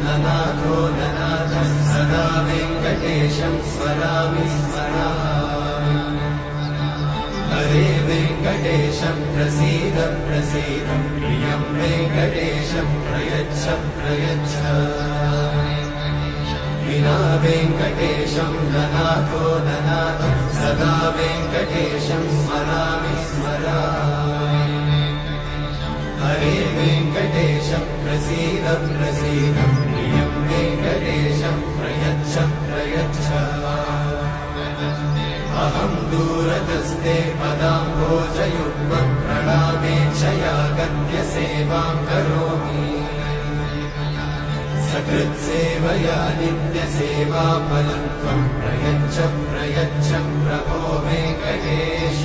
ननाथो ननाथः सदा वेङ्कटेशं स्मरामि स्मरामि। हरे वेङ्कटेशं प्रसीद प्रसीद प्रियं वेङ्कटेशं प्रयच्छ प्रयच्छ। विना वेङ्कटेशं ननाथो ननाथः सदा वेङ्कटेशं स्मरामि स्मरामि। हरे वेङ्कटेशं प्रसीद प्रसीद प्रियं वेङ्कटेशं प्रयच्छ प्रयच्छ। अहं दूरतस्ते पदाम्भोजयुग्मं प्रणामेच्छया गत्य सेवां करोमि। सकृत्सेवया नित्यसेवाफलं त्वं प्रयच्छ प्रयच्छ प्रभो वेङ्कटेश।